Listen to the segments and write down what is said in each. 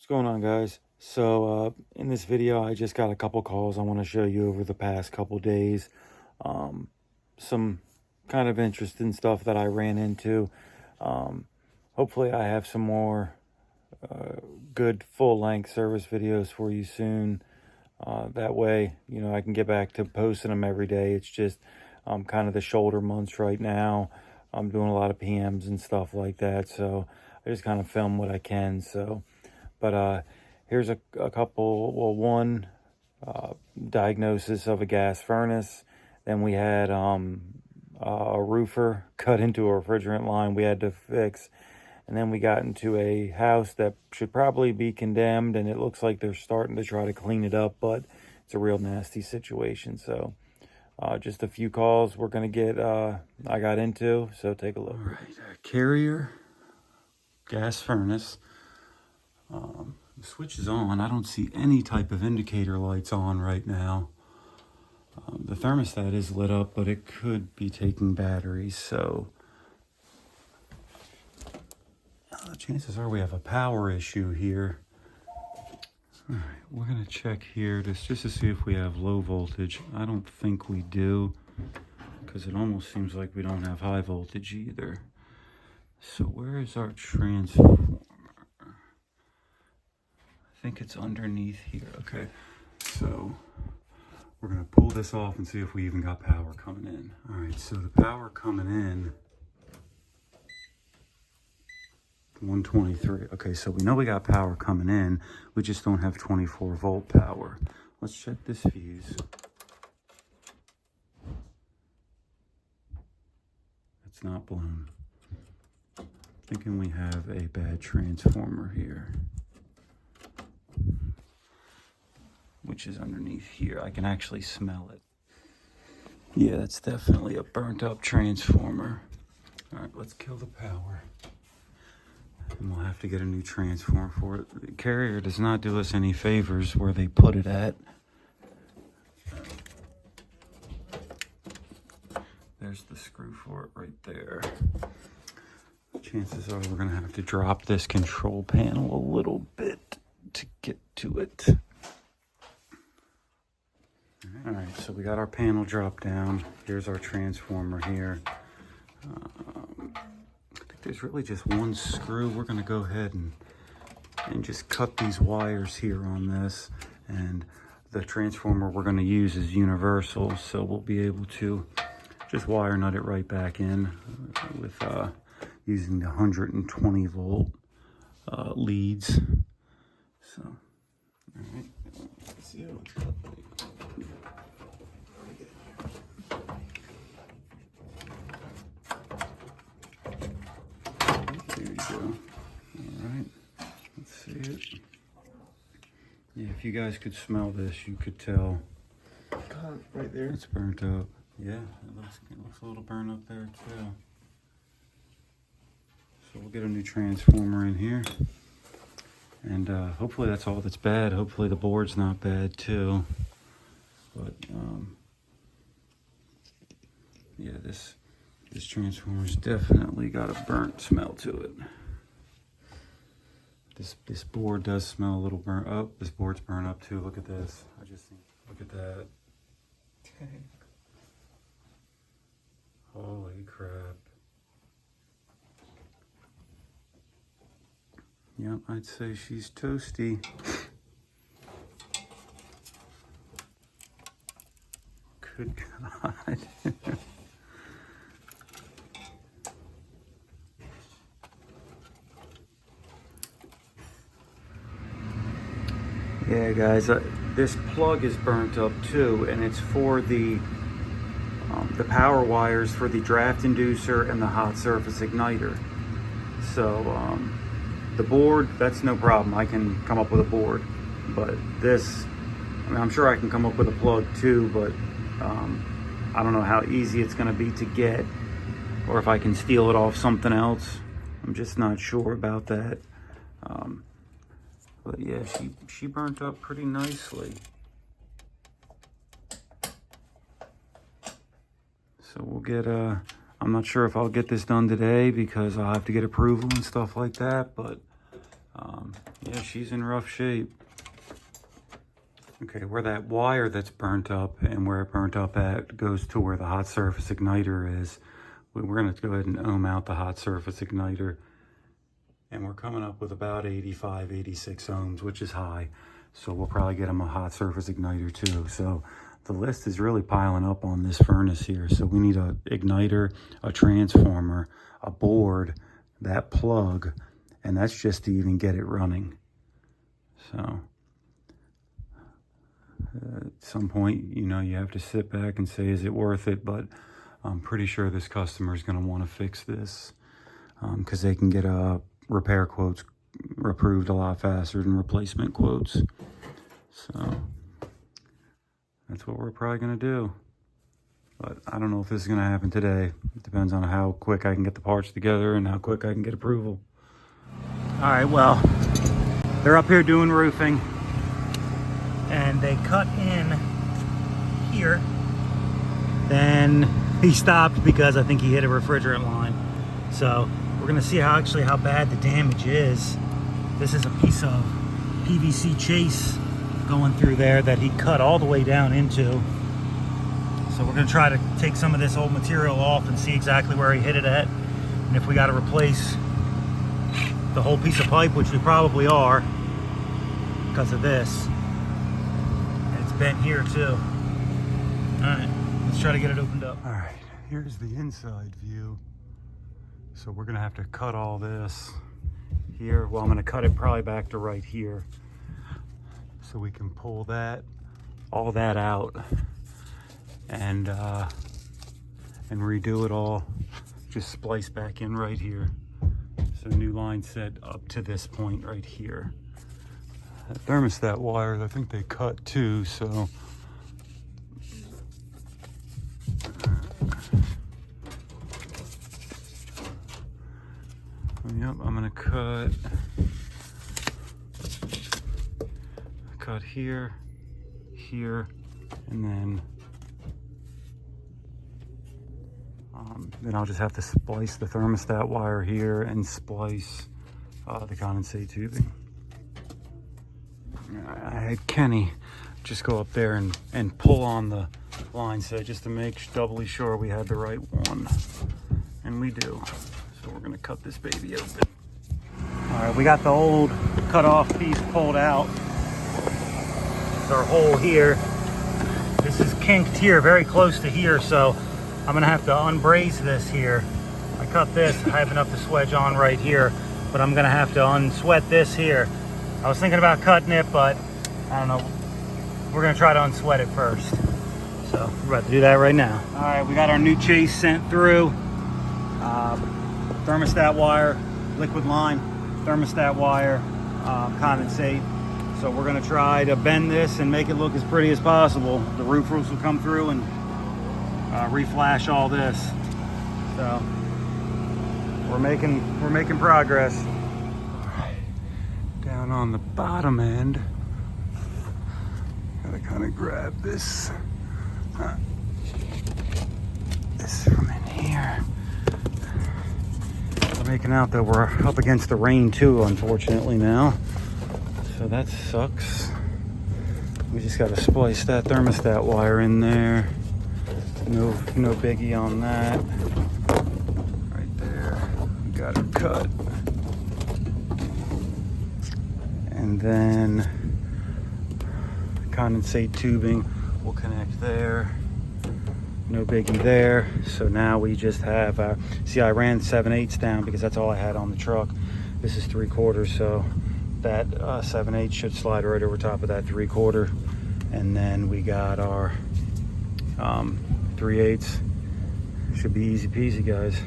What's going on, guys? So in this video I just got a couple calls I want to show you over the past couple days. Some kind of interesting stuff that I ran into. Hopefully I have some more good full-length service videos for you soon. That way, you know, I can get back to posting them every day. It's just kind of the shoulder months right now. I'm doing a lot of PMs and stuff like that, so I just kind of film what I can. But here's a couple, well, one diagnosis of a gas furnace. Then we had a roofer cut into a refrigerant line we had to fix. And then we got into a house that should probably be condemned, and it looks like they're starting to try to clean it up, but it's a real nasty situation. So just a few calls we're going to get, I got into, so take a look. All right, Carrier gas furnace. The switch is on. I don't see any type of indicator lights on right now. The thermostat is lit up, but it could be taking batteries, so chances are we have a power issue here. All right, we're gonna check here just to see if we have low voltage. I don't think we do, because it almost seems like we don't have high voltage either. So where is our transformer? I think it's underneath here. Okay, so we're gonna pull this off and see if we even got power coming in. All right, so the power coming in, 123. Okay, so we know we got power coming in. We just don't have 24 volt power. Let's check this fuse. It's not blown. Thinking we have a bad transformer here, which is underneath here. I can actually smell it. Yeah, that's definitely a burnt up transformer. All right, let's kill the power. And we'll have to get a new transformer for it. The Carrier does not do us any favors where they put it at. There's the screw for it right there. Chances are we're gonna have to drop this control panel a little bit to get to it. All right, so we got our panel dropped down. Here's our transformer here. There's really just one screw. We're gonna go ahead and just cut these wires here on this. And the transformer we're gonna use is universal, so we'll be able to just wire nut it right back in with using the 120 volt leads. So, all right, let's see how it's cut. Yeah, if you guys could smell this, you could tell. Right there. It's burnt up. Yeah, it looks a little burnt up there too. So we'll get a new transformer in here. And hopefully that's all that's bad. Hopefully the board's not bad too. But yeah, this transformer's definitely got a burnt smell to it. This board does smell a little burnt up. This board's burnt up too. Look at this. I just think, look at that. Holy crap. Yep, I'd say she's toasty. Good God. Yeah, guys, this plug is burnt up too, and it's for the power wires for the draft inducer and the hot surface igniter. So the board, that's no problem. I can come up with a board, but this, I mean, I'm sure I can come up with a plug too, but I don't know how easy it's going to be to get, or if I can steal it off something else. I'm just not sure about that. But yeah, she burnt up pretty nicely. So we'll get, I'm not sure if I'll get this done today because I'll have to get approval and stuff like that. But Yeah, she's in rough shape. Okay, where that wire that's burnt up and where it burnt up at goes to where the hot surface igniter is. We're gonna go ahead and ohm out the hot surface igniter. And we're coming up with about 85, 86 ohms, which is high. So we'll probably get them a hot surface igniter too. So the list is really piling up on this furnace here. So we need an igniter, a transformer, a board, that plug, and that's just to even get it running. So at some point, you know, you have to sit back and say, is it worth it? But I'm pretty sure this customer is going to want to fix this because they can get repair quotes approved a lot faster than replacement quotes. So that's what we're probably going to do. But I don't know if this is going to happen today. It depends on how quick I can get the parts together and how quick I can get approval. All right, well, they're up here doing roofing. And they cut in here. Then he stopped because I think he hit a refrigerant line. So we're going to see how bad the damage is. This is a piece of PVC chase going through there that he cut all the way down into. So we're going to try to take some of this old material off and see exactly where he hit it at. And if we got to replace the whole piece of pipe, which we probably are because of this. And it's bent here too. All right, let's try to get it opened up. All right, here's the inside view. So we're going to have to cut all this here. Well, I'm going to cut it probably back to right here so we can pull that, all that out and redo it all. Just splice back in right here. So new line set up to this point right here. That thermostat wires, I think they cut too, so. Yep, I'm gonna cut here, here, and then I'll just have to splice the thermostat wire here and splice the condensate tubing. I had Kenny just go up there and pull on the line set just to make doubly sure we had the right one, and we do. So we're gonna cut this baby open. All right, we got the old cut off piece pulled out. There's our hole here. This is kinked here, very close to here, so I'm gonna have to unbraze this here. I cut this, I have enough to swedge on right here, but I'm gonna have to unsweat this here. I was thinking about cutting it, but I don't know. We're gonna try to unsweat it first. So we're about to do that right now. All right, we got our new chase sent through. Thermostat wire, liquid line, thermostat wire, condensate. So we're gonna try to bend this and make it look as pretty as possible. The roof roofs will come through and reflash all this. So we're making progress. All right, down on the bottom end, gotta kind of grab this, this from in here. We're making out that we're up against the rain too, unfortunately now. So that sucks. We just gotta splice that thermostat wire in there. No biggie on that. Right there, we got it cut. And then condensate tubing will connect there. No biggie there. So now we just have see, I ran 7/8 down because that's all I had on the truck. This is 3/4, so that 7/8 should slide right over top of that 3/4. And then we got our 3/8. Should be easy peasy, guys.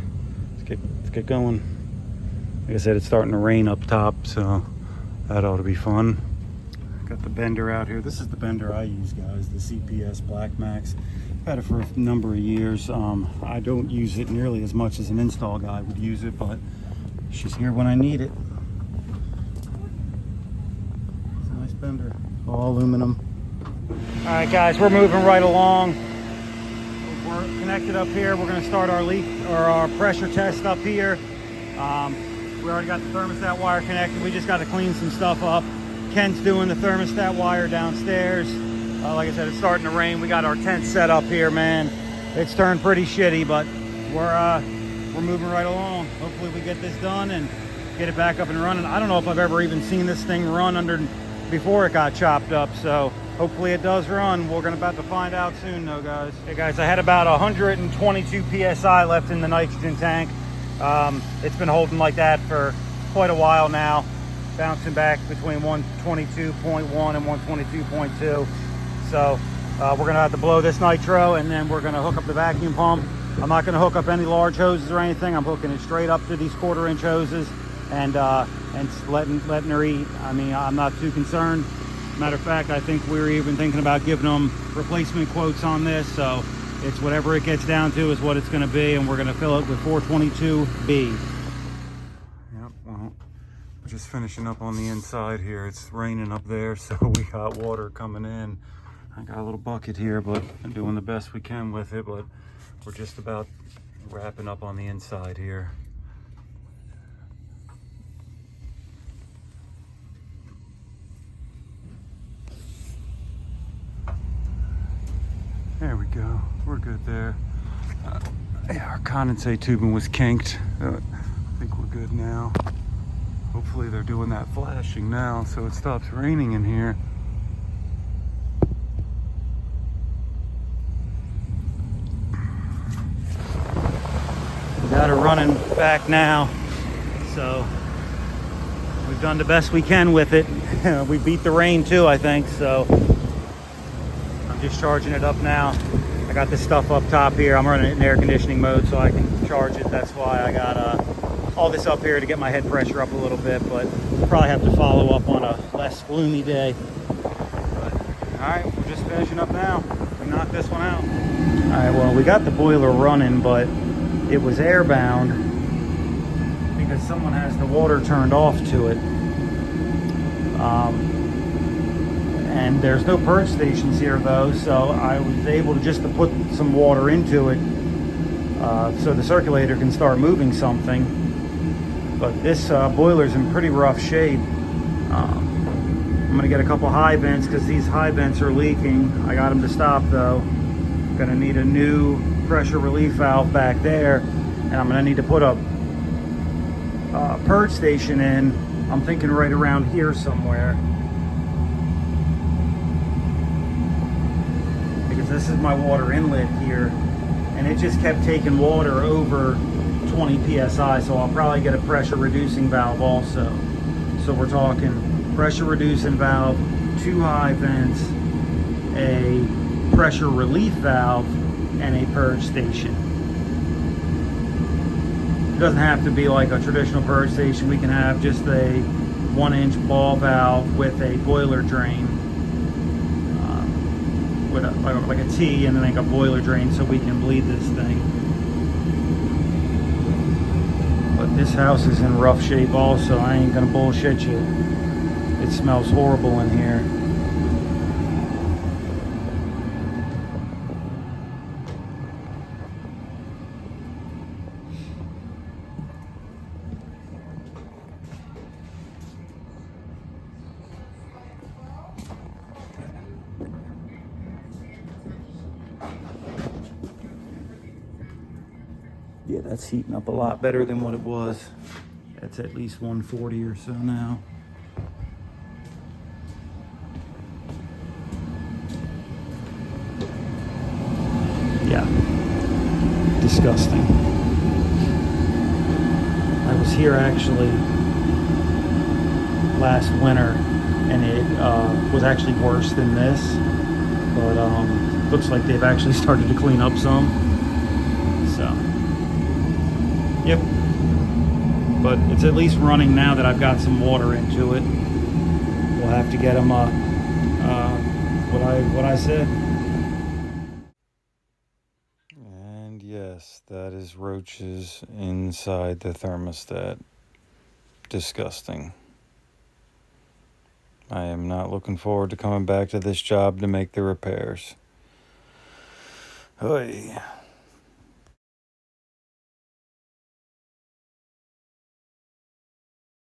Let's get going. Like I said, it's starting to rain up top, so that ought to be fun. Got the bender out here. This is the bender I use, guys, the CPS Black Max. I've had it for a number of years. I don't use it nearly as much as an install guy would use it, but it's just here when I need it. It's a nice bender, all aluminum. All right, guys, we're moving right along. We're connected up here. We're gonna start our leak or our pressure test up here. We already got the thermostat wire connected. We just got to clean some stuff up. Ken's doing the thermostat wire downstairs. Like I said, it's starting to rain. We got our tent set up here, man. It's turned pretty shitty, but we're moving right along. Hopefully we get this done and get it back up and running. I don't know if I've ever even seen this thing run before it got chopped up, so hopefully it does run. We're about to find out soon though, guys. Hey guys, I had about 122 PSI left in the nitrogen tank. It's been holding like that for quite a while now, bouncing back between 122.1 and 122.2. So we're gonna have to blow this nitro, and then we're gonna hook up the vacuum pump. I'm not gonna hook up any large hoses or anything. I'm hooking it straight up to these 1/4-inch hoses and letting her eat. I mean, I'm not too concerned. Matter of fact, I think we were even thinking about giving them replacement quotes on this. So it's whatever it gets down to is what it's gonna be, and we're gonna fill it with 422B. Yep, well, we're just finishing up on the inside here. It's raining up there, so we got water coming in. I got a little bucket here, but I'm doing the best we can with it, but we're just about wrapping up on the inside here. There we go, we're good there. Yeah, our condensate tubing was kinked. I think we're good now. Hopefully they're doing that flashing now so it stops raining in here. Got her running back now, so we've done the best we can with it. We beat the rain too, I think, so I'm just charging it up now. I got this stuff up top here. I'm running it in air conditioning mode so I can charge it. That's why I got all this up here to get my head pressure up a little bit, but probably have to follow up on a less gloomy day. But, all right, we're just finishing up now. We knocked this one out. All right, well, we got the boiler running, but it was airbound because someone has the water turned off to it. And there's no purge stations here though, so I was able to just put some water into it so the circulator can start moving something. But this boiler's in pretty rough shape. I'm gonna get a couple high vents because these high vents are leaking. I got them to stop though. Gonna need a new pressure relief valve back there, and I'm gonna need to put a purge station in. I'm thinking right around here somewhere, because this is my water inlet here, and it just kept taking water over 20 psi, so I'll probably get a pressure reducing valve also. So we're talking pressure reducing valve, 2 high vents, a pressure relief valve, and a purge station. It doesn't have to be like a traditional purge station. We can have just a 1-inch ball valve with a boiler drain, with like a T, and then like a boiler drain so we can bleed this thing. But this house is in rough shape also. I ain't gonna bullshit you. It smells horrible in here. Yeah, that's heating up a lot better than what it was. It's at least 140 or so now. Yeah, disgusting. I was here actually last winter, and it was actually worse than this, but looks like they've actually started to clean up some. So, yep. But it's at least running now that I've got some water into it. We'll have to get them what I said. And yes, that is roaches inside the thermostat. Disgusting. I am not looking forward to coming back to this job to make the repairs. Oy.